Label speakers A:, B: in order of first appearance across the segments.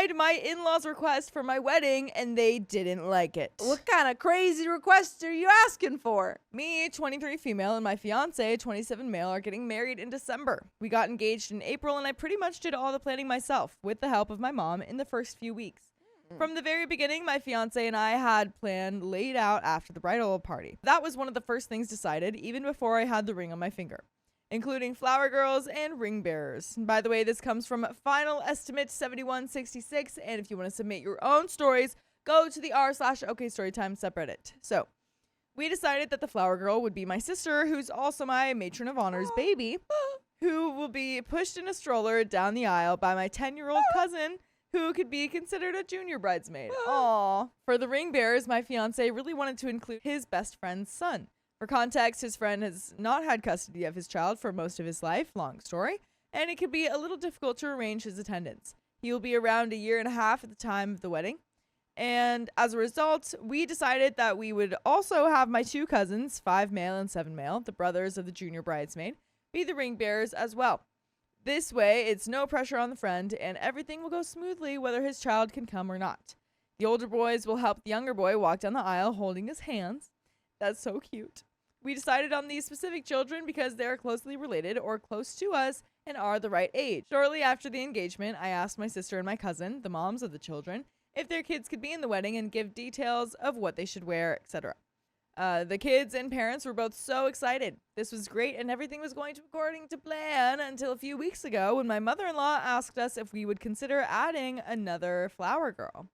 A: denied my in-laws' request for my wedding, and they didn't like it.
B: What kind of crazy request are you asking for?
A: Me, 23 female, and my fiance, 27 male, are getting married in December. We got engaged in April, and I pretty much did all the planning myself, with the help of my mom, in the first few weeks. From the very beginning, my fiance and I had planned laid out after the bridal party. That was one of the first things decided, even before I had the ring on my finger, including flower girls and ring bearers. By the way, this comes from Final Estimate 7166, and if you want to submit your own stories, go to the r/OK Storytime subreddit. So, we decided that the flower girl would be my sister, who's also my matron of honor's baby, who will be pushed in a stroller down the aisle by my 10-year-old cousin, who could be considered a junior bridesmaid. Aww. For the ring bearers, my fiance really wanted to include his best friend's son. For context, his friend has not had custody of his child for most of his life, long story, and it could be a little difficult to arrange his attendance. He will be around 1.5 years at the time of the wedding, and as a result, we decided that we would also have my 2 cousins, 5 male and 7 male, the brothers of the junior bridesmaid, be the ring bearers as well. This way, it's no pressure on the friend, and everything will go smoothly whether his child can come or not. The older boys will help the younger boy walk down the aisle holding his hands. That's so cute. We decided on these specific children because they are closely related or close to us and are the right age. Shortly after the engagement, I asked my sister and my cousin, the moms of the children, if their kids could be in the wedding and give details of what they should wear, etc. The kids and parents were both so excited. This was great, and everything was going according to plan until a few weeks ago when my mother-in-law asked us if we would consider adding another flower girl.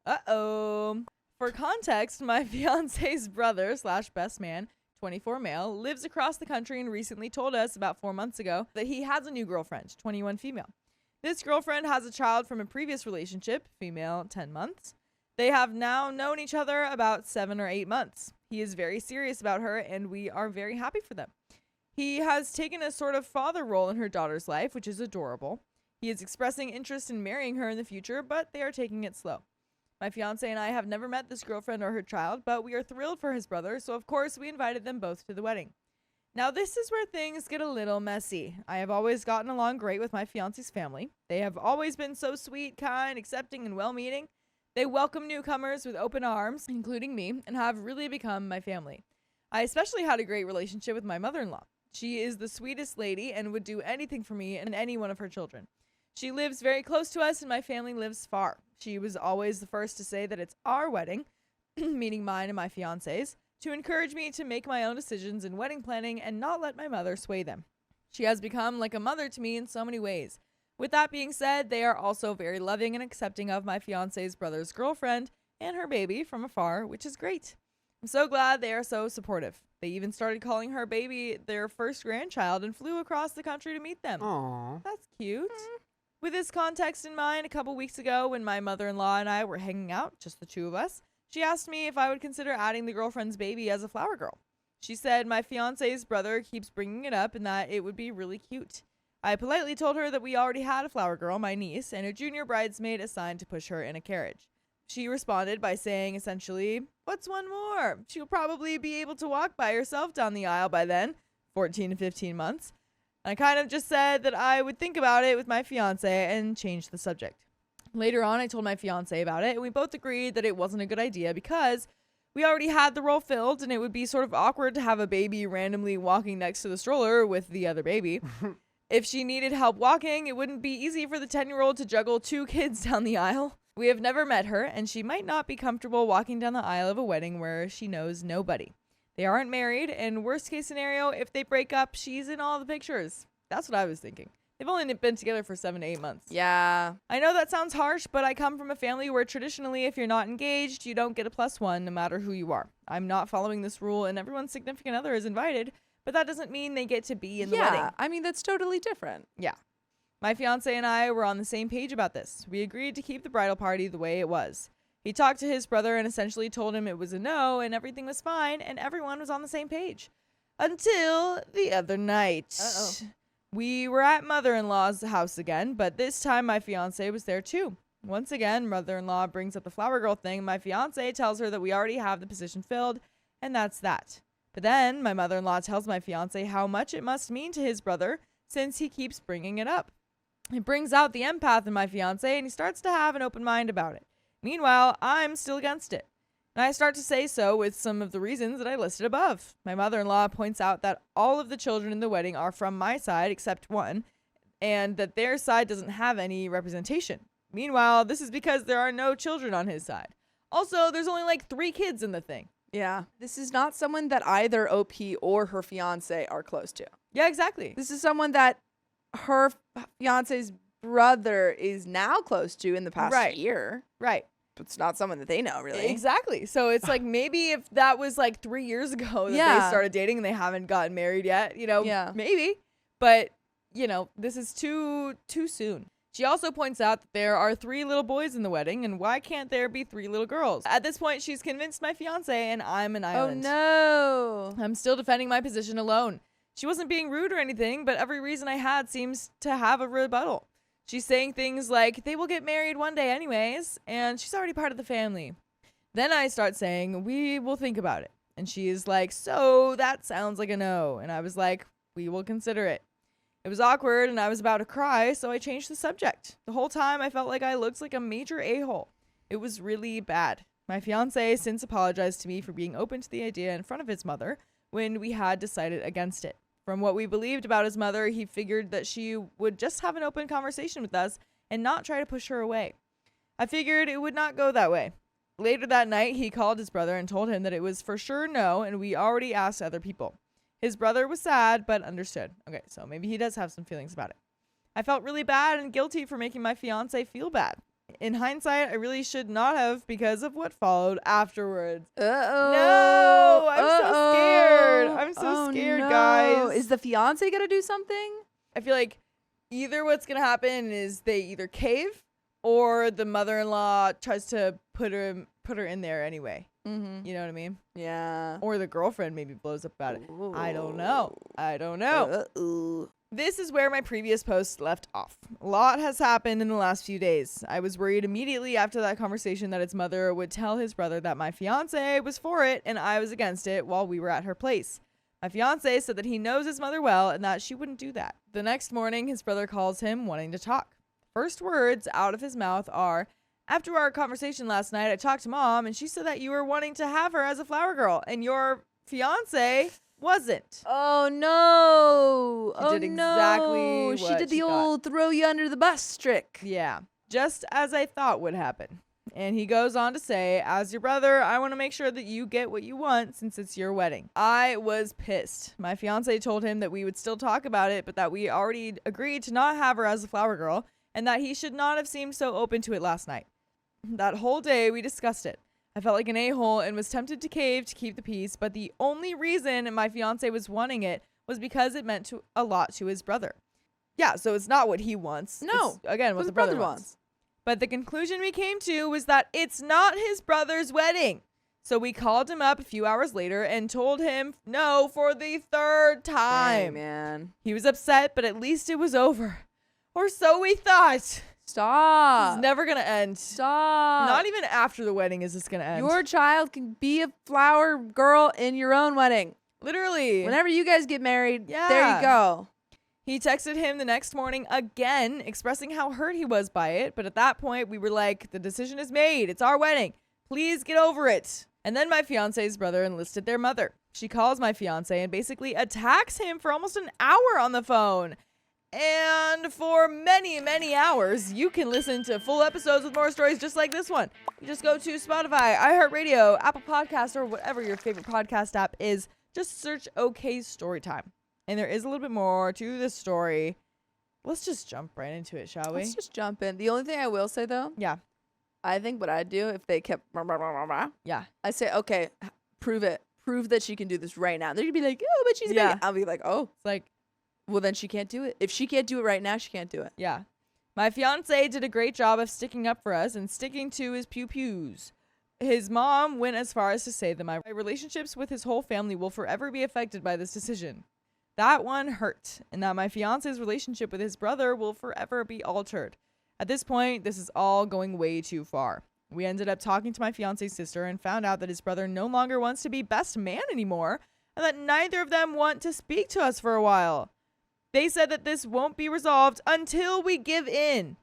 A: Uh-oh. For context, my fiance's brother / best man, 24 male, lives across the country and recently told us about 4 months ago that he has a new girlfriend, 21 female. This girlfriend has a child from a previous relationship, female, 10 months. They have now known each other about 7 or 8 months. He is very serious about her, and we are very happy for them. He has taken a sort of father role in her daughter's life, which is adorable. He is expressing interest in marrying her in the future, but they are taking it slow. My fiance and I have never met this girlfriend or her child, but we are thrilled for his brother, so of course we invited them both to the wedding. Now this is where things get a little messy. I have always gotten along great with my fiance's family. They have always been so sweet, kind, accepting, and well-meaning. They welcome newcomers with open arms, including me, and have really become my family. I especially had a great relationship with my mother-in-law. She is the sweetest lady and would do anything for me and any one of her children. She lives very close to us and my family lives far. She was always the first to say that it's our wedding, meaning mine and my fiance's, to encourage me to make my own decisions in wedding planning and not let my mother sway them. She has become like a mother to me in so many ways. With that being said, they are also very loving and accepting of my fiance's brother's girlfriend and her baby from afar, which is great. I'm so glad they are so supportive. They even started calling her baby their first grandchild and flew across the country to meet them.
C: Aww.
A: That's cute. With this context in mind, a couple weeks ago when my mother-in-law and I were hanging out, just the 2 of us, she asked me if I would consider adding the girlfriend's baby as a flower girl. She said my fiance's brother keeps bringing it up and that it would be really cute. I politely told her that we already had a flower girl, my niece, and a junior bridesmaid assigned to push her in a carriage. She responded by saying essentially, "What's one more? She'll probably be able to walk by herself down the aisle by then, 14 to 15 months. I kind of just said that I would think about it with my fiance and change the subject. Later on, I told my fiance about it, and we both agreed that it wasn't a good idea because we already had the role filled, and it would be sort of awkward to have a baby randomly walking next to the stroller with the other baby. If she needed help walking, it wouldn't be easy for the 10-year-old to juggle 2 kids down the aisle. We have never met her, and she might not be comfortable walking down the aisle of a wedding where she knows nobody. They aren't married, and worst case scenario, if they break up, she's in all the pictures." That's what I was thinking. They've only been together for 7 to 8 months.
B: Yeah.
A: I know that sounds harsh, but I come from a family where traditionally if you're not engaged, you don't get a +1 no matter who you are. I'm not following this rule, and everyone's significant other is invited, but that doesn't mean they get to be in the wedding.
B: Yeah, I mean, that's totally different.
A: Yeah. My fiance and I were on the same page about this. We agreed to keep the bridal party the way it was. He talked to his brother and essentially told him it was a no and everything was fine and everyone was on the same page. Until the other night.
B: Uh-oh.
A: We were at mother-in-law's house again, but this time my fiance was there too. Once again, mother-in-law brings up the flower girl thing. My fiance tells her that we already have the position filled, and that's that. But then my mother-in-law tells my fiance how much it must mean to his brother since he keeps bringing it up. It brings out the empath in my fiance, and he starts to have an open mind about it. Meanwhile, I'm still against it. And I start to say so with some of the reasons that I listed above. My mother-in-law points out that all of the children in the wedding are from my side except one, and that their side doesn't have any representation. Meanwhile, this is because there are no children on his side. Also, there's only like 3 kids in the thing.
B: Yeah. This is not someone that either OP or her fiance are close to.
A: Yeah, exactly.
B: This is someone that her fiance's brother is now close to in the past year.
A: Right.
B: But it's not someone that they know, really.
A: Exactly. So it's like maybe if that was like 3 years ago that they started dating and they haven't gotten married yet, maybe. But, this is too soon. She also points out that there are 3 little boys in the wedding, and why can't there be 3 little girls? At this point, she's convinced my fiance, and I'm an island.
B: Oh, no.
A: I'm still defending my position alone. She wasn't being rude or anything, but every reason I had seems to have a rebuttal. She's saying things like, they will get married one day anyways, and she's already part of the family. Then I start saying, we will think about it. And she is like, so that sounds like a no. And I was like, we will consider it. It was awkward and I was about to cry, so I changed the subject. The whole time I felt like I looked like a major a-hole. It was really bad. My fiance since apologized to me for being open to the idea in front of his mother when we had decided against it. From what we believed about his mother, he figured that she would just have an open conversation with us and not try to push her away. I figured it would not go that way. Later that night, he called his brother and told him that it was for sure no, and we already asked other people. His brother was sad, but understood. Okay, so maybe he does have some feelings about it. I felt really bad and guilty for making my fiance feel bad. In hindsight, I really should not have because of what followed afterwards.
B: Uh-oh.
A: No, I'm so scared. I'm so scared,
B: no.
A: guys.
B: Is the fiance going to do something?
A: I feel like either what's going to happen is they either cave or the mother-in-law tries to put her in there anyway.
B: Mm-hmm.
A: You know what I mean?
B: Yeah.
A: Or the girlfriend maybe blows up about it.
B: Ooh.
A: I don't know.
B: Uh-oh.
A: This is where my previous post left off. A lot has happened in the last few days. I was worried immediately after that conversation that his mother would tell his brother that my fiance was for it and I was against it while we were at her place. My fiance said that he knows his mother well and that she wouldn't do that. The next morning, his brother calls him wanting to talk. First words out of his mouth are, after our conversation last night, I talked to Mom, and she said that you were wanting to have her as a flower girl, and your fiance wasn't.
B: Oh, no.
A: She did exactly
B: no.
A: what
B: She did the
A: she
B: old throw you under the bus trick.
A: Yeah, just as I thought would happen. And he goes on to say, as your brother, I want to make sure that you get what you want since it's your wedding. I was pissed. My fiance told him that we would still talk about it, but that we already agreed to not have her as a flower girl, and that he should not have seemed so open to it last night. That whole day, we discussed it. I felt like an a-hole and was tempted to cave to keep the peace, but the only reason my fiance was wanting it was because it meant a lot to his brother. Yeah, so it's not what he wants.
B: No.
A: It's, again, what the brother wants. But the conclusion we came to was that it's not his brother's wedding. So we called him up a few hours later and told him no for the 3rd time.
B: Dang, man.
A: He was upset, but at least it was over. Or so we thought.
B: Stop.
A: It's never going to end.
B: Stop.
A: Not even after the wedding is this going to end.
B: Your child can be a flower girl in your own wedding.
A: Literally.
B: Whenever you guys get married,
A: Yeah.
B: there you go.
A: He texted him the next morning again, expressing how hurt he was by it. But at that point, we were like, the decision is made. It's our wedding. Please get over it. And then my fiance's brother enlisted their mother. She calls my fiance and basically attacks him for almost an hour on the phone. And for many, many hours, you can listen to full episodes with more stories just like this one. You just go to Spotify, iHeartRadio, Apple Podcasts, or whatever your favorite podcast app is. Just search OK Storytime. And there is a little bit more to the story. Let's just jump right into it, shall we?
B: Let's just jump in. The only thing I will say, though,
A: Yeah.
B: I think what I'd do if they kept,
A: Yeah.
B: I say, okay, prove it. Prove that she can do this right now. They're going to be like, oh, but she's going to. I'll be like, oh,
A: It's like,
B: well, then she can't do it. If she can't do it right now, she can't do it.
A: yeah. My fiance did a great job of sticking up for us and sticking to his pew-pews. His mom went as far as to say that my relationships with his whole family will forever be affected by this decision. That one hurt, and that my fiance's relationship with his brother will forever be altered. At this point, this is all going way too far. We ended up talking to my fiance's sister and found out that his brother no longer wants to be best man anymore, and that neither of them want to speak to us for a while. They said that this won't be resolved until we give in.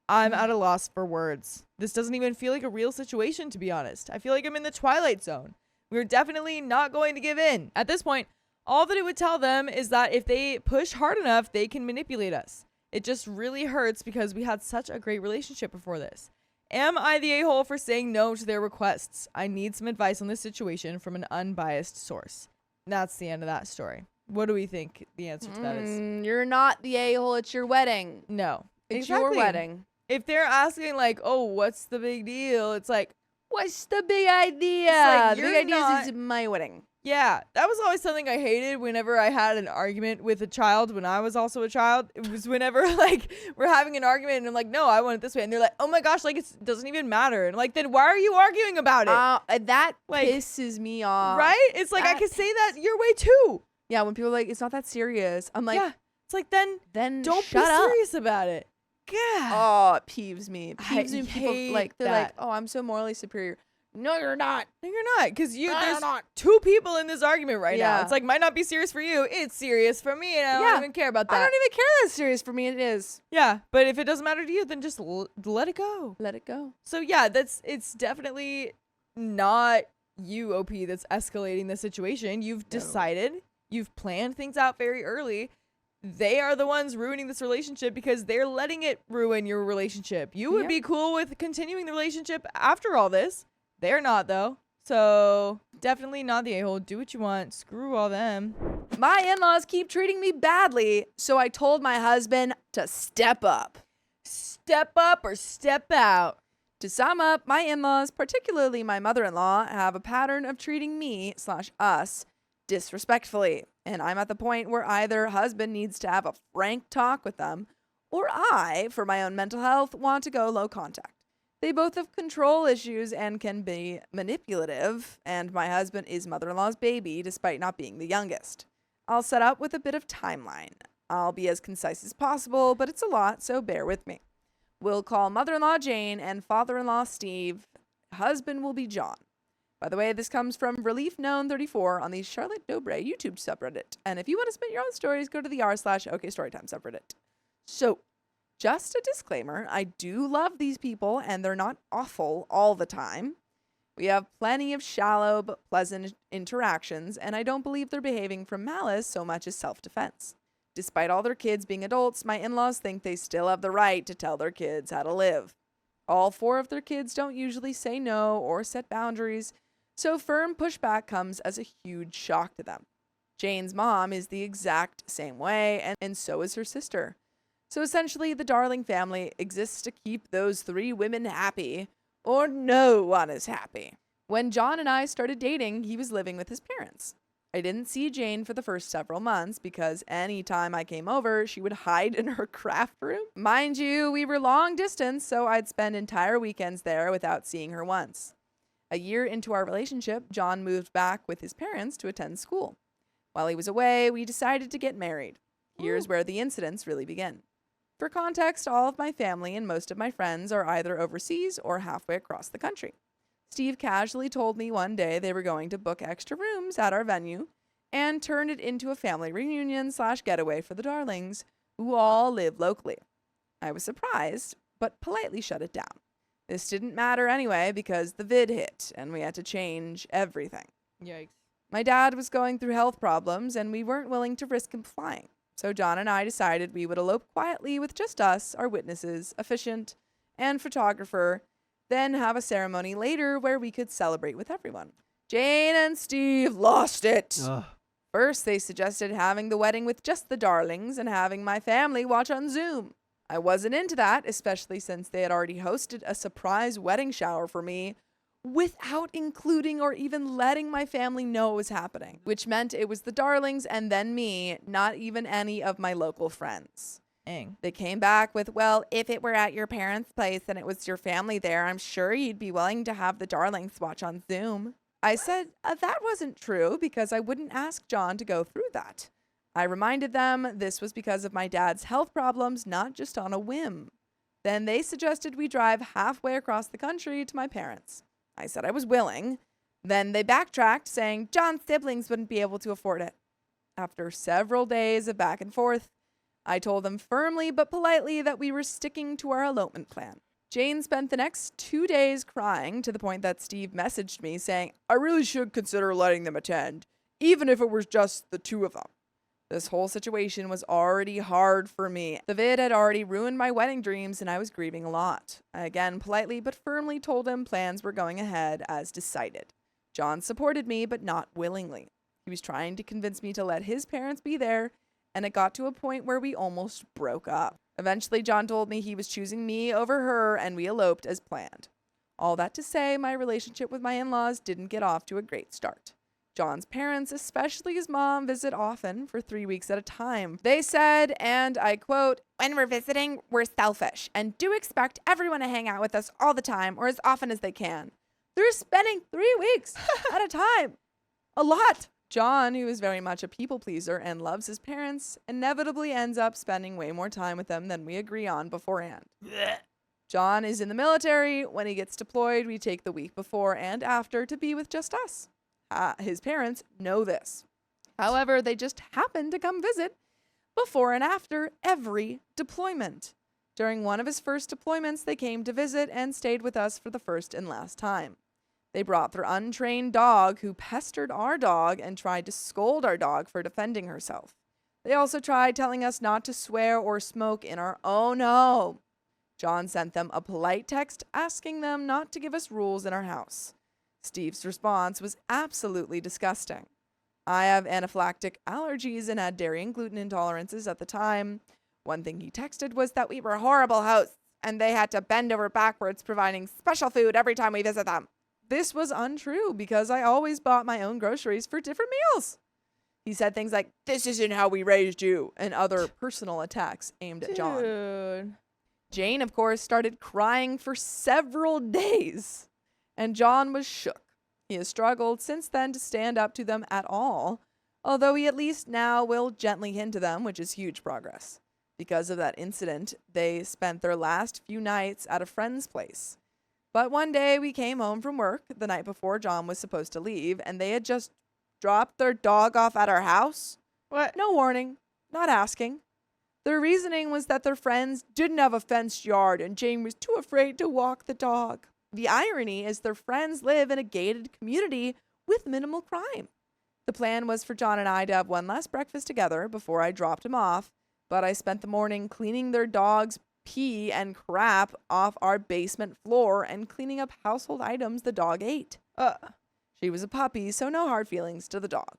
A: I'm at a loss for words. This doesn't even feel like a real situation, to be honest. I feel like I'm in the Twilight Zone. We're definitely not going to give in. At this point, all that it would tell them is that if they push hard enough, they can manipulate us. It just really hurts because we had such a great relationship before this. Am I the a-hole for saying no to their requests? I need some advice on this situation from an unbiased source. That's the end of that story. What do we think the answer to that is?
B: You're not the a-hole. It's your wedding.
A: No.
B: It's your wedding.
A: If they're asking like, oh, what's the big deal? It's like,
B: what's the big idea?
A: Like,
B: the big idea is my wedding.
A: Yeah, that was always something I hated whenever I had an argument with a child when I was also a child. It was whenever like we're having an argument and I'm like, no, I want it this way. And they're like, oh my gosh, like it doesn't even matter. And like, then why are you arguing about it?
B: That
A: like,
B: pisses me off.
A: Right? It's like, I could say that your way too.
B: Yeah, when people are like, it's not that serious. I'm like,
A: yeah. It's like, then don't
B: shut
A: be
B: up.
A: serious about it. God.
B: Oh, it peeves me. It peeves me when people
A: hate
B: like, they're
A: that.
B: like, oh, I'm so morally superior. No, you're not.
A: No, you're not. Because there's two people in this argument right now. It's like, might not be serious for you. It's serious for me. And I don't even care about that.
B: I don't even care that's serious for me. It is.
A: Yeah. But if it doesn't matter to you, then just let it go.
B: Let it go.
A: So yeah, it's definitely not you, OP, that's escalating the situation. You've decided, you've planned things out very early. They are the ones ruining this relationship because they're letting it ruin your relationship. You would be cool with continuing the relationship after all this. They're not, though. So definitely not the a-hole. Do what you want. Screw all them.
B: My in-laws keep treating me badly, so I told my husband to step up.
A: Step up or step out.
B: To sum up, my in-laws, particularly my mother-in-law, have a pattern of treating me/us disrespectfully. And I'm at the point where either husband needs to have a frank talk with them, or I, for my own mental health, want to go low contact. They both have control issues and can be manipulative, and my husband is mother-in-law's baby despite not being the youngest. I'll set up with a bit of timeline. I'll be as concise as possible, but it's a lot, so bear with me. We'll call mother-in-law Jane and father-in-law Steve. Husband will be John. By the way, this comes from Relief Known 34 on the Charlotte Dobre YouTube subreddit. And if you want to submit your own stories, go to the r/OKStorytime subreddit. So, just a disclaimer, I do love these people and they're not awful all the time. We have plenty of shallow but pleasant interactions, and I don't believe they're behaving from malice so much as self-defense. Despite all their kids being adults, my in-laws think they still have the right to tell their kids how to live. All 4 of their kids don't usually say no or set boundaries, so firm pushback comes as a huge shock to them. Jane's mom is the exact same way, and so is her sister. So essentially, the Darling family exists to keep those 3 women happy, or no one is happy. When John and I started dating, he was living with his parents. I didn't see Jane for the first several months because any time I came over, she would hide in her craft room. Mind you, we were long distance, so I'd spend entire weekends there without seeing her once. A year into our relationship, John moved back with his parents to attend school. While he was away, we decided to get married. Here's where the incidents really begin. For context, all of my family and most of my friends are either overseas or halfway across the country. Steve casually told me one day they were going to book extra rooms at our venue and turned it into a family reunion/getaway for the Darlings, who all live locally. I was surprised, but politely shut it down. This didn't matter anyway because the vid hit and we had to change everything.
A: Yikes.
B: My dad was going through health problems and we weren't willing to risk him flying. So John and I decided we would elope quietly with just us, our witnesses, officiant, and photographer, then have a ceremony later where we could celebrate with everyone. Jane and Steve lost it.
C: Ugh.
B: First, they suggested having the wedding with just the Darlings and having my family watch on Zoom. I wasn't into that, especially since they had already hosted a surprise wedding shower for me without including or even letting my family know it was happening, which meant it was the Darlings and then me, not even any of my local friends.
A: Dang.
B: They came back with, well, if it were at your parents' place and it was your family there, I'm sure you'd be willing to have the Darlings watch on Zoom. I said that wasn't true because I wouldn't ask John to go through that. I reminded them this was because of my dad's health problems, not just on a whim. Then they suggested we drive halfway across the country to my parents. I said I was willing. Then they backtracked, saying John's siblings wouldn't be able to afford it. After several days of back and forth, I told them firmly but politely that we were sticking to our elopement plan. Jane spent the next 2 days crying to the point that Steve messaged me saying, I really should consider letting them attend, even if it was just the two of them. This whole situation was already hard for me. The vid had already ruined my wedding dreams and I was grieving a lot. I again politely but firmly told him plans were going ahead as decided. John supported me, but not willingly. He was trying to convince me to let his parents be there, and it got to a point where we almost broke up. Eventually, John told me he was choosing me over her, and we eloped as planned. All that to say, my relationship with my in-laws didn't get off to a great start. John's parents, especially his mom, visit often for 3 weeks at a time. They said, and I quote, when we're visiting, we're selfish and do expect everyone to hang out with us all the time or as often as they can. They're spending 3 weeks at a time. A lot. John, who is very much a people pleaser and loves his parents, inevitably ends up spending way more time with them than we agree on beforehand. John is in the military. When he gets deployed, we take the week before and after to be with just us. His parents know this. However, they just happen to come visit before and after every deployment. During one of his first deployments, they came to visit and stayed with us for the first and last time. They brought their untrained dog, who pestered our dog and tried to scold our dog for defending herself. They also tried telling us not to swear or smoke in our own home. John sent them a polite text asking them not to give us rules in our house. Steve's response was absolutely disgusting. I have anaphylactic allergies and had dairy and gluten intolerances at the time. One thing he texted was that we were horrible hosts and they had to bend over backwards providing special food every time we visit them. This was untrue because I always bought my own groceries for different meals. He said things like, this isn't how we raised you, and other personal attacks aimed at John.
A: Dude.
B: Jane, of course, started crying for several days, and John was shook. He has struggled since then to stand up to them at all, although he at least now will gently hint to them, which is huge progress. Because of that incident, they spent their last few nights at a friend's place. But one day we came home from work the night before John was supposed to leave, and they had just dropped their dog off at our house.
A: What?
B: No warning, not asking. Their reasoning was that their friends didn't have a fenced yard and Jane was too afraid to walk the dog. The irony is their friends live in a gated community with minimal crime. The plan was for John and I to have one last breakfast together before I dropped him off, but I spent the morning cleaning their dog's pee and crap off our basement floor and cleaning up household items the dog ate. She was a puppy, so no hard feelings to the dog.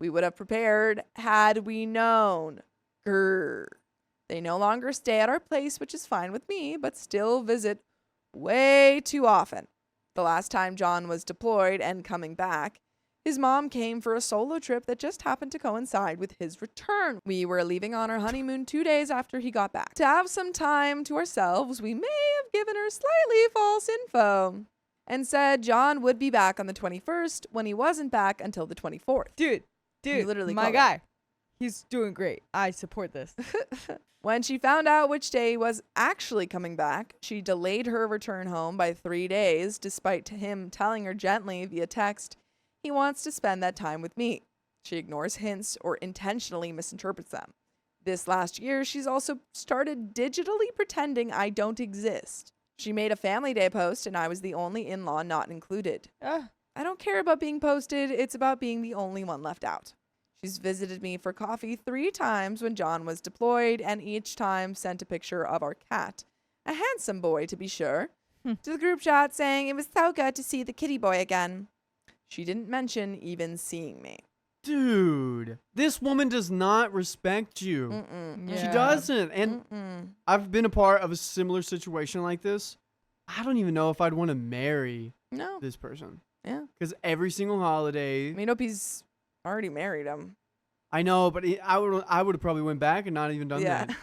B: We would have prepared had we known. Grrr. They no longer stay at our place, which is fine with me, but still visit way too often. The last time John was deployed and coming back, his mom came for a solo trip that just happened to coincide with his return. We were leaving on our honeymoon 2 days after he got back. To have some time to ourselves, we may have given her slightly false info and said John would be back on the 21st when he wasn't back until the 24th.
A: Dude,
B: literally
A: my
B: called
A: guy. He's doing great. I support this.
B: When she found out which day he was actually coming back, she delayed her return home by 3 days, despite him telling her gently via text he wants to spend that time with me. She ignores hints or intentionally misinterprets them. This last year, she's also started digitally pretending I don't exist. She made a family day post and I was the only in-law not included. I don't care about being posted. It's about being the only one left out. She's visited me for coffee 3 times when John was deployed and each time sent a picture of our cat, a handsome boy to be sure, to the group chat saying it was so good to see the kitty boy again. She didn't mention even seeing me.
C: Dude, this woman does not respect you.
A: Yeah.
C: She doesn't. And I've been a part of a similar situation like this. I don't even know if I'd want to marry this person.
B: Yeah.
C: Because every single holiday.
B: I mean, hope he's already married him.
C: I know, but I would have probably went back and not even done that.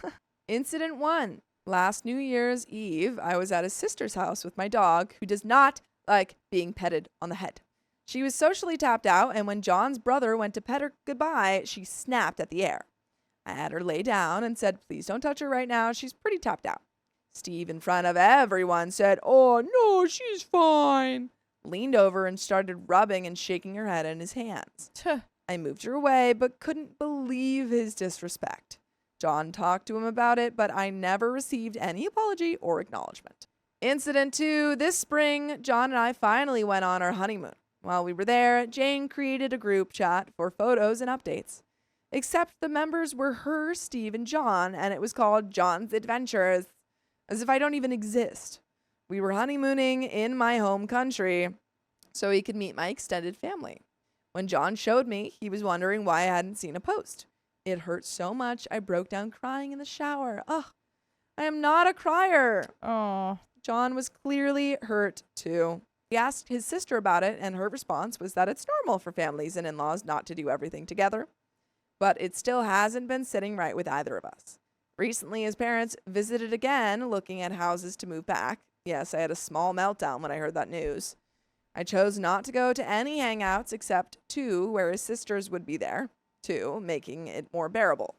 B: Incident 1. Last New Year's Eve, I was at his sister's house with my dog, who does not like being petted on the head. She was socially tapped out, and when John's brother went to pet her goodbye, she snapped at the air. I had her lay down and said, please don't touch her right now. She's pretty tapped out. Steve, in front of everyone, said, oh, no, she's fine. Leaned over and started rubbing and shaking her head in his hands. I moved her away, but couldn't believe his disrespect. John talked to him about it, but I never received any apology or acknowledgement. Incident 2. This spring, John and I finally went on our honeymoon. While we were there, Jane created a group chat for photos and updates. Except the members were her, Steve, and John, and it was called John's Adventures, as if I don't even exist. We were honeymooning in my home country so he could meet my extended family. When John showed me, he was wondering why I hadn't seen a post. It hurt so much I broke down crying in the shower. Ugh, I am not a crier.
A: Oh.
B: John was clearly hurt too. He asked his sister about it, and her response was that it's normal for families and in-laws not to do everything together. But it still hasn't been sitting right with either of us. Recently, his parents visited again, looking at houses to move back. Yes, I had a small meltdown when I heard that news. I chose not to go to any hangouts except 2 where his sisters would be there, 2, making it more bearable.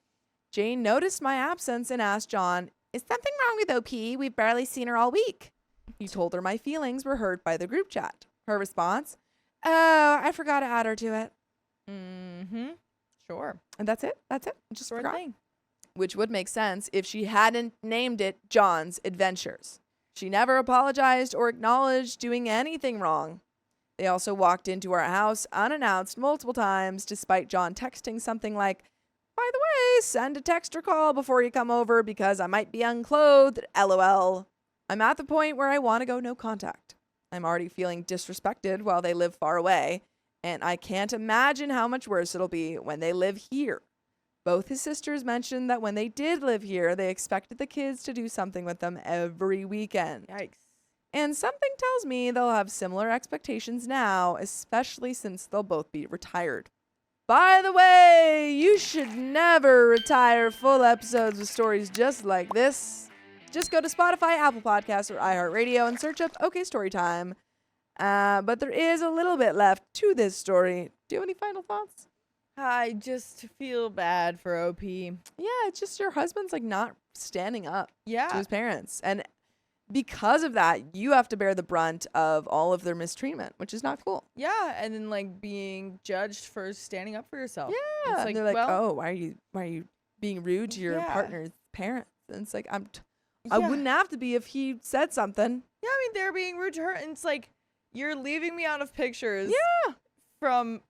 B: Jane noticed my absence and asked John, "Is something wrong with OP? We've barely seen her all week." He told her my feelings were hurt by the group chat. Her response, "Oh, I forgot to add her to it."
A: Mm-hmm. Sure.
B: And that's it. Just
A: Sure
B: forgot.
A: thing.
B: Which would make sense if she hadn't named it John's Adventures. She never apologized or acknowledged doing anything wrong. They also walked into our house unannounced multiple times, despite John texting something like, "By the way, send a text or call before you come over because I might be unclothed, LOL." I'm at the point where I want to go no contact. I'm already feeling disrespected while they live far away, and I can't imagine how much worse it'll be when they live here. Both his sisters mentioned that when they did live here, they expected the kids to do something with them every weekend.
A: Yikes.
B: And something tells me they'll have similar expectations now, especially since they'll both be retired. By the way, you should never retire full episodes with stories just like this. Just go to Spotify, Apple Podcasts, or iHeartRadio and search up OK Storytime. But there is a little bit left to this story. Do you have any final thoughts?
A: I just feel bad for OP.
B: Yeah, it's just your husband's like not standing up to
A: Yeah.
B: his parents. And because of that, you have to bear the brunt of all of their mistreatment, which is not cool.
A: Yeah. And then like being judged for standing up for yourself.
B: Yeah.
A: It's
B: And
A: like,
B: they're like,
A: well,
B: "Oh, why are you being rude to your
A: Yeah.
B: partner's parents?" And it's like, I
A: yeah.
B: wouldn't have to be if he said something.
A: Yeah, I mean, they're being rude to her. And it's like, you're leaving me out of pictures
B: Yeah.
A: from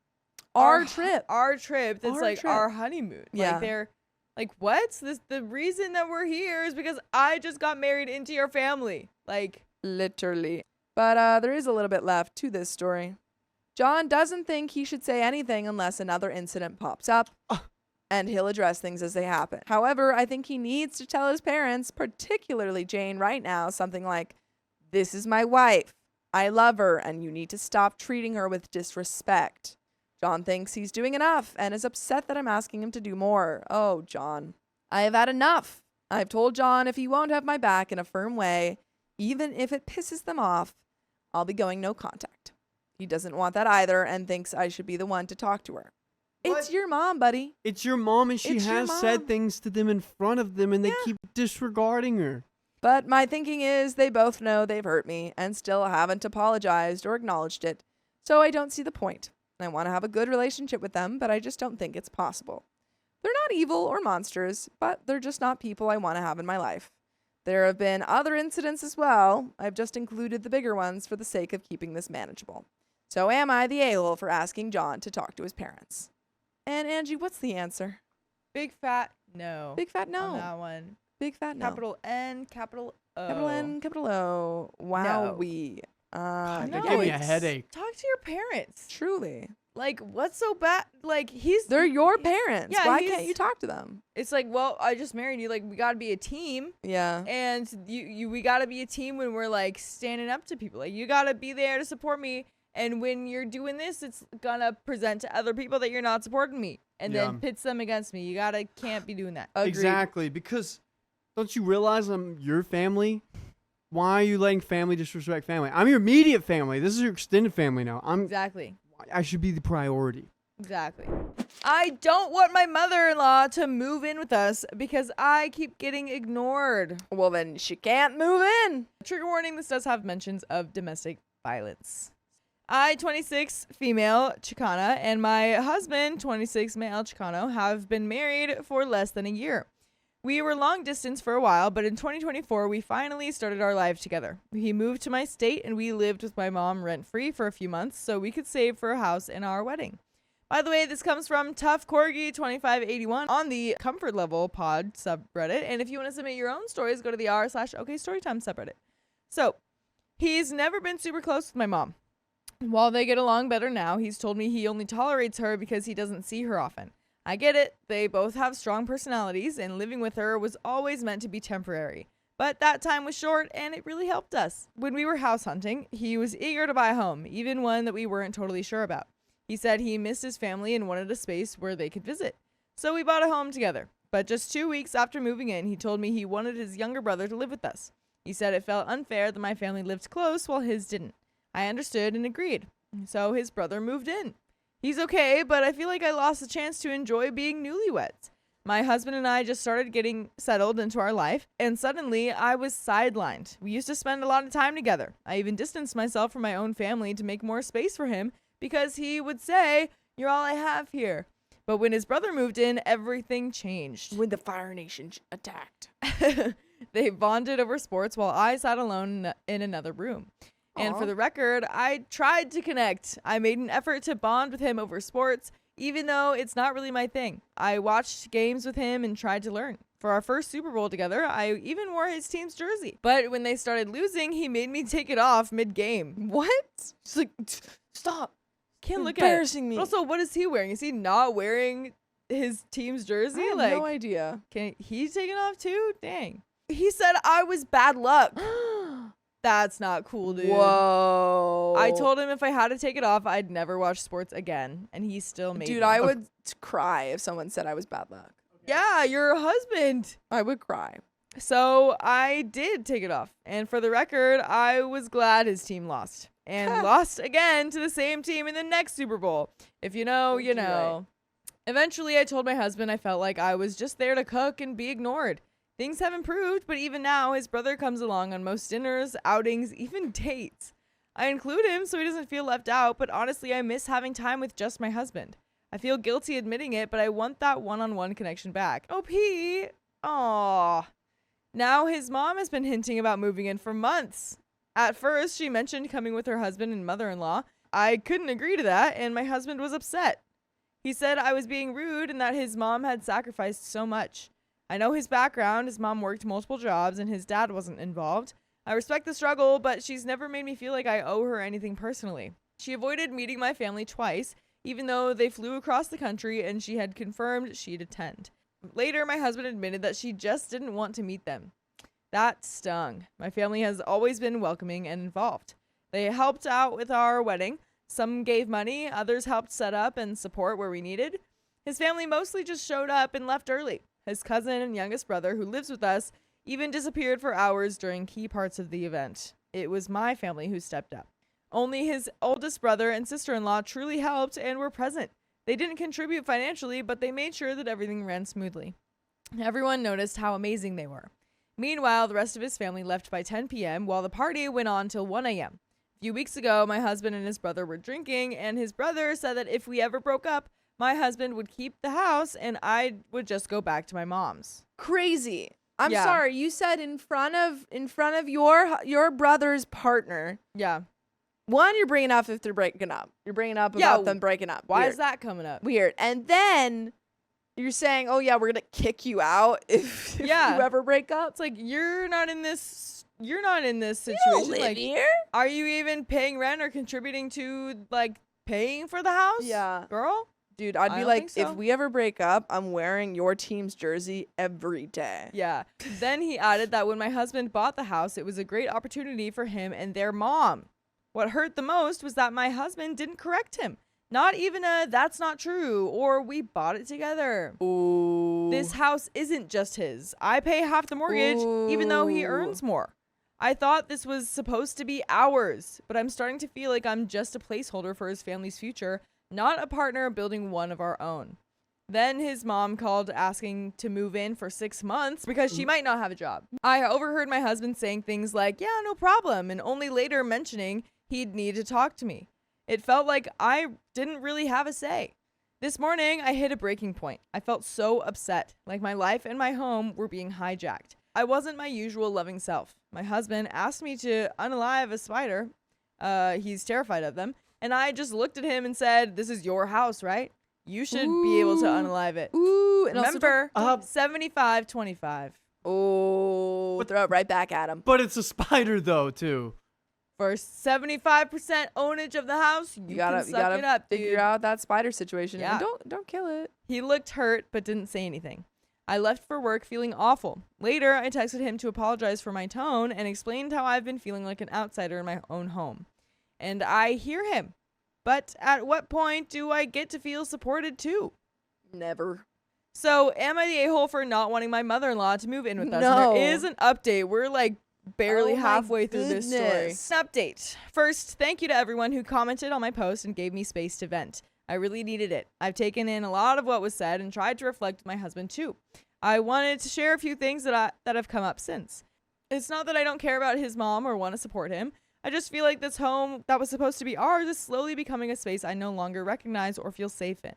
B: Our trip.
A: Our trip that's
B: Our
A: like
B: trip.
A: our honeymoon.
B: Yeah.
A: Like they're like, what? The reason that we're here is because I just got married into your family. Like,
B: Literally. But there is a little bit left to this story. John doesn't think he should say anything unless another incident pops up, and he'll address things as they happen. However, I think he needs to tell his parents, particularly Jane right now, something like, "This is my wife. I love her, and you need to stop treating her with disrespect." John thinks he's doing enough and is upset that I'm asking him to do more. Oh, John. I have had enough. I've told John if he won't have my back in a firm way, even if it pisses them off, I'll be going no contact. He doesn't want that either and thinks I should be the one to talk to her.
C: What?
B: It's your mom, buddy.
C: It's your mom, and she
B: It's your
C: has
B: mom.
C: said things to them in front of them, and they
B: Yeah.
C: keep disregarding her.
B: But my thinking is they both know they've hurt me and still haven't apologized or acknowledged it, so I don't see the point. I want to have a good relationship with them, but I just don't think it's possible. They're not evil or monsters, but they're just not people I want to have in my life. There have been other incidents as well. I've just included the bigger ones for the sake of keeping this manageable. So am I the a-hole for asking John to talk to his parents? And Angie, what's the answer?
A: big fat no.
B: Big fat
A: On
B: no.
A: that one.
B: Big fat no.
A: Capital N, capital O.
B: Capital N, capital O. Wow, we.
C: God,
A: no,
C: that gave me a
A: it's-
C: headache.
A: Talk to your parents.
B: Truly.
A: Like, what's so bad? Like,
B: They're your parents.
A: Yeah,
B: Why
A: he's-
B: can't you talk to them?
A: It's like, well, I just married you. Like, we gotta be a team,
B: Yeah.
A: and we gotta be a team when we're like standing up to people. Like, you gotta be there to support me. And when you're doing this, it's gonna present to other people that you're not supporting me, and
C: Yeah.
A: then pits them against me. Can't be doing that.
B: Agreed.
C: Exactly, because don't you realize I'm your family? Why are you letting family disrespect family? I'm your immediate family. This is your extended family now.
A: Exactly.
C: I should be the priority.
A: Exactly. I don't want my mother-in-law to move in with us because I keep getting ignored.
B: Well, then she can't move in.
A: Trigger warning, this does have mentions of domestic violence. I, 26, female Chicana, and my husband, 26, male Chicano, have been married for less than a year. We were long distance for a while, but in 2024, we finally started our life together. He moved to my state and we lived with my mom rent-free for a few months so we could save for a house and our wedding. By the way, this comes from Tough Corgi 2581 on the comfortlevelpod subreddit. And if you want to submit your own stories, go to the r/OKStorytime subreddit. So, he's never been super close with my mom. While they get along better now, he's told me he only tolerates her because he doesn't see her often. I get it. They both have strong personalities, and living with her was always meant to be temporary. But that time was short, and it really helped us. When we were house hunting, he was eager to buy a home, even one that we weren't totally sure about. He said he missed his family and wanted a space where they could visit. So we bought a home together. But just 2 weeks after moving in, he told me he wanted his younger brother to live with us. He said it felt unfair that my family lived close while his didn't. I understood and agreed. So his brother moved in. He's okay, but I feel like I lost the chance to enjoy being newlyweds. My husband and I just started getting settled into our life, and suddenly I was sidelined. We used to spend a lot of time together. I even distanced myself from my own family to make more space for him because he would say, "You're all I have here." But when his brother moved in, everything changed.
B: When the Fire Nation attacked.
A: They bonded over sports while I sat alone in another room. And
B: Aw.
A: for the record, I tried to connect. I made an effort to bond with him over sports, even though it's not really my thing. I watched games with him and tried to learn. For our first Super Bowl together, I even wore his team's jersey. But when they started losing, he made me take it off mid-game.
B: What? She's like, stop.
A: Can't look at it.
B: Embarrassing me.
A: But also, what is he wearing? Is he not wearing his team's jersey?
B: I have no idea.
A: Can he take it off too? Dang. He said I was bad luck. That's not cool, dude.
B: Whoa.
A: I told him if I had to take it off, I'd never watch sports again. And he still made
B: Dude,
A: me.
B: I would cry if someone said I was bad luck.
A: Yeah, your husband.
B: I would cry.
A: So I did take it off. And for the record, I was glad his team lost. And lost again to the same team in the next Super Bowl. If you know, you know. Eventually, I told my husband I felt like I was just there to cook and be ignored. Things have improved, but even now, his brother comes along on most dinners, outings, even dates. I include him so he doesn't feel left out, but honestly, I miss having time with just my husband. I feel guilty admitting it, but I want that one-on-one connection back. OP! Aww. Now, his mom has been hinting about moving in for months. At first, she mentioned coming with her husband and mother-in-law. I couldn't agree to that, and my husband was upset. He said I was being rude and that his mom had sacrificed so much. I know his background. His mom worked multiple jobs and his dad wasn't involved. I respect the struggle, but she's never made me feel like I owe her anything personally. She avoided meeting my family twice, even though they flew across the country and she had confirmed she'd attend. Later, my husband admitted that she just didn't want to meet them. That stung. My family has always been welcoming and involved. They helped out with our wedding. Some gave money, others helped set up and support where we needed. His family mostly just showed up and left early. His cousin and youngest brother, who lives with us, even disappeared for hours during key parts of the event. It was my family who stepped up. Only his oldest brother and sister-in-law truly helped and were present. They didn't contribute financially, but they made sure that everything ran smoothly. Everyone noticed how amazing they were. Meanwhile, the rest of his family left by 10 p.m. while the party went on till 1 a.m. A few weeks ago, my husband and his brother were drinking, and his brother said that if we ever broke up, my husband would keep the house and I would just go back to my mom's.
B: Crazy. I'm
A: Yeah.
B: sorry. You said in front of your brother's partner.
A: Yeah.
B: One, you're bringing up if they're breaking up. You're bringing up
A: Yeah,
B: about them breaking up.
A: Why
B: Weird.
A: is that coming up?
B: Weird. And then you're saying, "Oh yeah, we're gonna kick you out if
A: Yeah.
B: you ever break up."
A: It's like you're not in this situation.
B: You don't live
A: Like,
B: here.
A: are you even paying rent or contributing to like paying for the house?
B: Yeah.
A: Girl?
B: Dude, I'd
A: I
B: be
A: don't
B: like,
A: think so.
B: if we ever break up, I'm wearing your team's jersey every day.
A: Yeah. Then he added that when my husband bought the house, it was a great opportunity for him and their mom. What hurt the most was that my husband didn't correct him. Not even a "that's not true" or "we bought it together."
B: Ooh.
A: This house isn't just his. I pay half the mortgage, even though he
B: Ooh.
A: earns more. I thought this was supposed to be ours, but I'm starting to feel like I'm just a placeholder for his family's future, not a partner building one of our own. Then his mom called asking to move in for 6 months because she might not have a job. I overheard my husband saying things like, "Yeah, no problem," and only later mentioning he'd need to talk to me. It felt like I didn't really have a say. This morning, I hit a breaking point. I felt so upset, like my life and my home were being hijacked. I wasn't my usual loving self. My husband asked me to unalive a spider. He's terrified of them. And I just looked at him and said, this is your house, right? You should be able to unalive it.
B: Ooh, and
A: Remember, 75-25.
B: Oh, throw it right back at him.
C: But it's a spider though, too.
A: For 75% ownage of the house, you
B: gotta
A: can suck it up,
B: figure
A: dude.
B: out that spider situation.
A: Yeah.
B: And don't kill it.
A: He looked hurt, but didn't say anything. I left for work feeling awful. Later, I texted him to apologize for my tone and explained how I've been feeling like an outsider in my own home. And I hear him. But at what point do I get to feel supported too?
B: Never.
A: So, am I the a-hole for not wanting my mother-in-law to move in with us?
B: No.
A: And there is an update. We're like barely
B: Oh my
A: halfway through this story.
B: goodness.
A: An update. First, thank you to everyone who commented on my post and gave me space to vent. I really needed it. I've taken in a lot of what was said and tried to reflect with my husband too. I wanted to share a few things that have come up since. It's not that I don't care about his mom or want to support him. I just feel like this home that was supposed to be ours is slowly becoming a space I no longer recognize or feel safe in.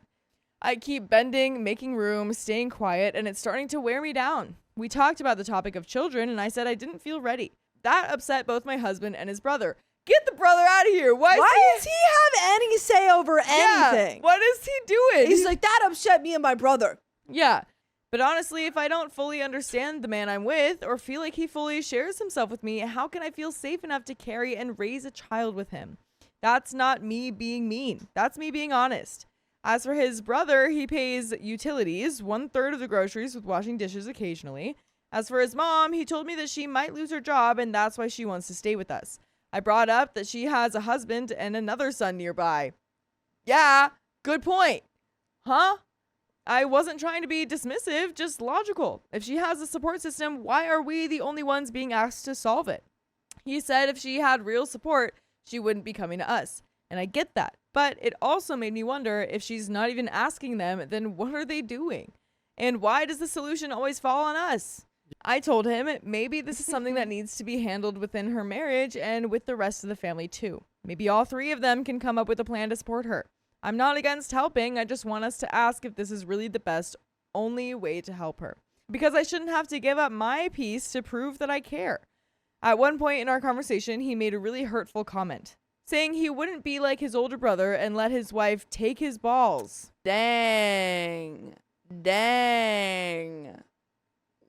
A: I keep bending, making room, staying quiet, and it's starting to wear me down. We talked about the topic of children, and I said I didn't feel ready. That upset both my husband and his brother. Get the brother out of here. Why
B: does he have any say over anything?
A: Yeah, what is he doing?
B: He's like, that upset me and my brother.
A: Yeah. But honestly, if I don't fully understand the man I'm with or feel like he fully shares himself with me, how can I feel safe enough to carry and raise a child with him? That's not me being mean. That's me being honest. As for his brother, he pays utilities, 1/3 of the groceries with washing dishes occasionally. As for his mom, he told me that she might lose her job and that's why she wants to stay with us. I brought up that she has a husband and another son nearby. Yeah, good point. Huh? I wasn't trying to be dismissive, just logical. If she has a support system, why are we the only ones being asked to solve it? He said if she had real support, she wouldn't be coming to us. And I get that. But it also made me wonder if she's not even asking them, then what are they doing? And why does the solution always fall on us? I told him maybe this is something that needs to be handled within her marriage and with the rest of the family too. Maybe all three of them can come up with a plan to support her. I'm not against helping. I just want us to ask if this is really the best, only way to help her. Because I shouldn't have to give up my piece to prove that I care. At one point in our conversation, he made a really hurtful comment, saying he wouldn't be like his older brother and let his wife take his balls.
B: Dang.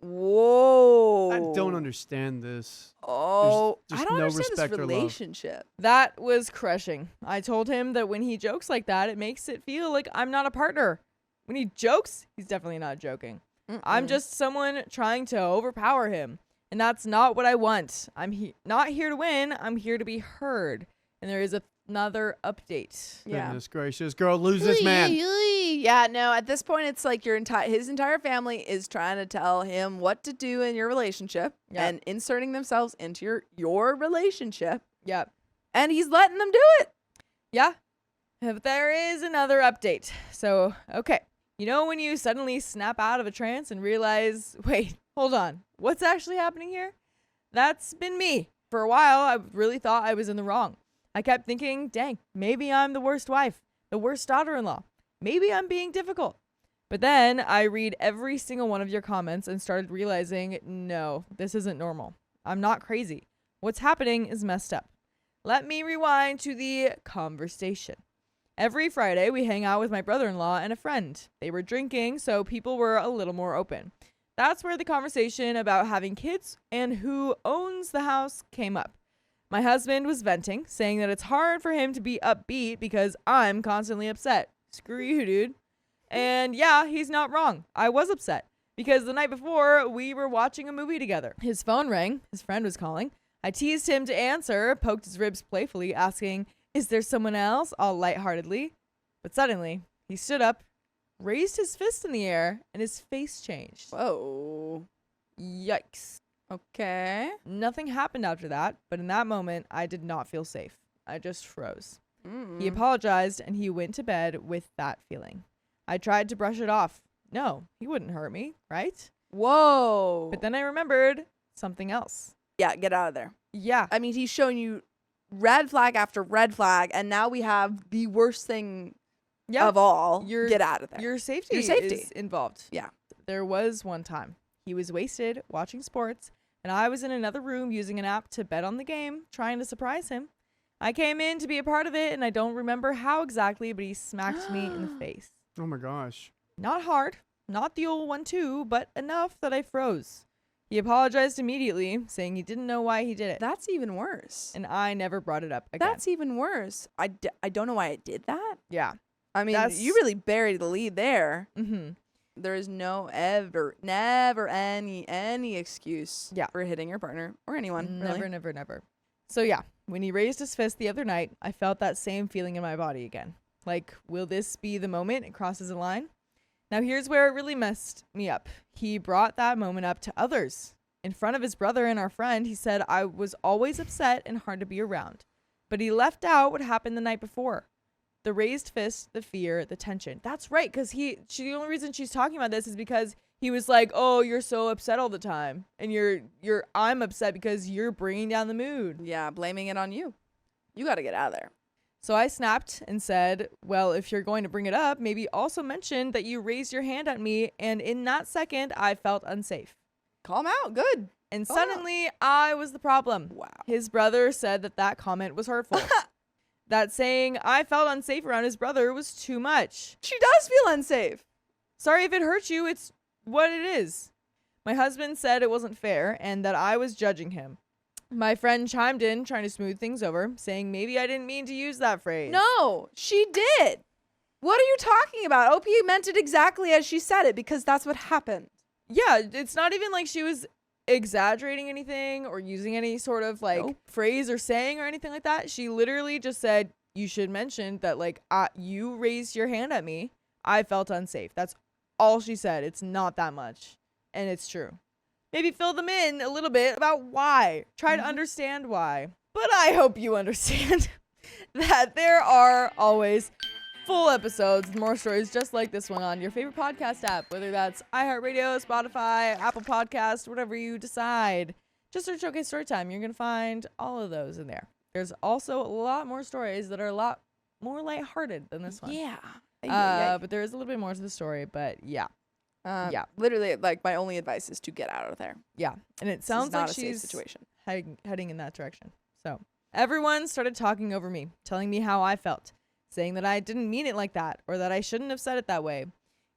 B: Whoa.
C: I don't understand this.
B: Oh,
C: There's
B: I don't
C: no
B: understand
C: respect
B: this
C: or love.
B: relationship.
A: That was crushing. I told him that when he jokes like that, it makes it feel like I'm not a partner. When he jokes, he's definitely not joking. I'm just someone trying to overpower him. And that's not what I want. I'm not here to win. I'm here to be heard. And there is another update.
B: Yeah.
C: Goodness gracious, girl, lose this man.
B: Yeah, no, at this point, it's like his entire family is trying to tell him what to do in your relationship and inserting themselves into your relationship.
A: Yep.
B: And he's letting them do it.
A: Yeah. But there is another update. So, okay. You know when you suddenly snap out of a trance and realize, wait, hold on. What's actually happening here? That's been me. For a while, I really thought I was in the wrong. I kept thinking, dang, maybe I'm the worst wife, the worst daughter-in-law. Maybe I'm being difficult. But then I read every single one of your comments and started realizing, no, this isn't normal. I'm not crazy. What's happening is messed up. Let me rewind to the conversation. Every Friday, we hang out with my brother-in-law and a friend. They were drinking, so people were a little more open. That's where the conversation about having kids and who owns the house came up. My husband was venting, saying that it's hard for him to be upbeat because I'm constantly upset. Screw you, dude. And yeah, he's not wrong. I was upset because the night before we were watching a movie together. His phone rang. His friend was calling. I teased him to answer, poked his ribs playfully, asking, "Is there someone else?" all lightheartedly. But suddenly, he stood up, raised his fist in the air, and his face changed.
B: Whoa.
A: Yikes.
B: Okay.
A: Nothing happened after that, but in that moment, I did not feel safe. I just froze. He apologized, and he went to bed with that feeling. I tried to brush it off. No, he wouldn't hurt me, right?
B: Whoa.
A: But then I remembered something else.
B: Yeah, get out of there.
A: Yeah.
B: I mean, he's showing you red flag after red flag, and now we have the worst thing
A: Yeah.
B: of all,
A: Your-
B: get out of there.
A: Your safety, is involved.
B: Yeah.
A: There was one time he was wasted watching sports, and I was in another room using an app to bet on the game, trying to surprise him. I came in to be a part of it, and I don't remember how exactly, but he smacked me in the face.
C: Oh my gosh.
A: Not hard, not the old 1-2, but enough that I froze. He apologized immediately, saying he didn't know why he did it.
B: That's even worse.
A: And I never brought it up again.
B: That's even worse. I don't know why I did that.
A: Yeah.
B: I mean,
A: That's-
B: you really buried the lead there.
A: Mm-hmm.
B: There is never any excuse for hitting your partner or anyone.
A: Never,
B: really.
A: never. So yeah, when he raised his fist the other night, I felt that same feeling in my body again. Like, will this be the moment it crosses a line? Now here's where it really messed me up. He brought that moment up to others. In front of his brother and our friend, he said I was always upset and hard to be around. But he left out what happened the night before. The raised fist, the fear, the tension. That's right, because the only reason she's talking about this is because he was like, "Oh, you're so upset all the time." And I'm upset because you're bringing down the mood.
B: Yeah, blaming it on you. You got to get out of there.
A: So I snapped and said, "Well, if you're going to bring it up, maybe also mention that you raised your hand at me." And in that second, I felt unsafe.
B: Call him out. Good.
A: And
B: Call him
A: suddenly, I was the problem.
B: Wow.
A: His brother said that comment was hurtful. That saying I felt unsafe around his brother was too much.
B: She does feel unsafe.
A: Sorry if it hurt you. It's what it is. My husband said it wasn't fair and that I was judging him. My friend chimed in, trying to smooth things over, saying maybe I didn't mean to use that phrase.
B: No, she did. What are you talking about? OP meant it exactly as she said it because that's what happened.
A: Yeah, it's not even like she was exaggerating anything or using any sort of phrase or saying or anything like that. She literally just said, you should mention that you raised your hand at me. I felt unsafe. That's all she said. It's not that much. And it's true. Maybe fill them in a little bit about why. Try to understand why. But I hope you understand that there are always full episodes with more stories just like this one on your favorite podcast app, whether that's iHeartRadio, Spotify, Apple Podcast, whatever you decide. Just search OK Storytime. You're going to find all of those in there. There's also a lot more stories that are a lot more lighthearted than this one.
B: Yeah.
A: But there is a little bit more to the story, but yeah.
B: Literally, my only advice is to get out of there.
A: Yeah. And it sounds
B: not
A: like
B: a safe
A: she's
B: situation.
A: heading in that direction. So everyone started talking over me, telling me how I felt, saying that I didn't mean it like that or that I shouldn't have said it that way.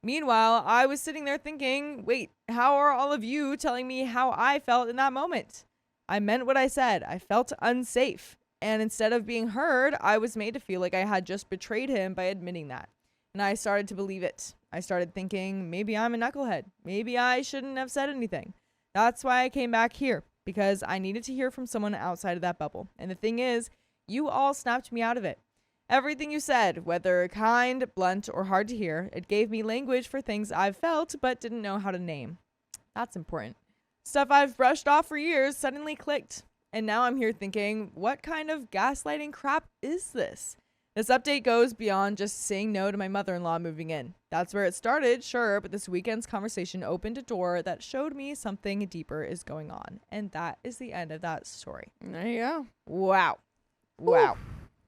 A: Meanwhile, I was sitting there thinking, wait, how are all of you telling me how I felt in that moment? I meant what I said. I felt unsafe. And instead of being heard, I was made to feel like I had just betrayed him by admitting that. And I started to believe it. I started thinking, maybe I'm a knucklehead. Maybe I shouldn't have said anything. That's why I came back here, because I needed to hear from someone outside of that bubble. And the thing is, you all snapped me out of it. Everything you said, whether kind, blunt, or hard to hear, it gave me language for things I've felt but didn't know how to name. That's important. Stuff I've brushed off for years suddenly clicked. And now I'm here thinking, what kind of gaslighting crap is this? This update goes beyond just saying no to my mother-in-law moving in. That's where it started, sure, but this weekend's conversation opened a door that showed me something deeper is going on. And that is the end of that story.
B: There you go.
A: Wow. Wow.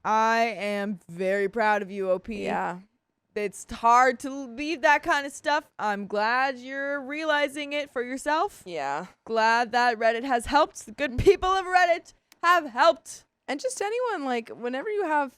A: I am very proud of you, OP.
B: Yeah.
A: It's hard to leave that kind of stuff. I'm glad you're realizing it for yourself.
B: Yeah.
A: Glad that Reddit has helped. The good people of Reddit have helped.
B: And just anyone, whenever you have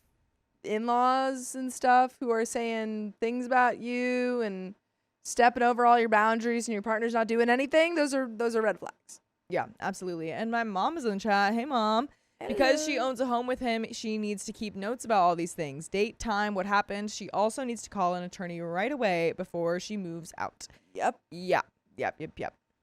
B: in-laws and stuff who are saying things about you and stepping over all your boundaries and your partner's not doing anything, those are red flags.
A: Yeah, absolutely. And my mom is in the chat. Hey, Mom. Because she owns a home with him, she needs to keep notes about all these things. Date, time, what happened. She also needs to call an attorney right away before she moves out.
B: Yep.
A: Yep.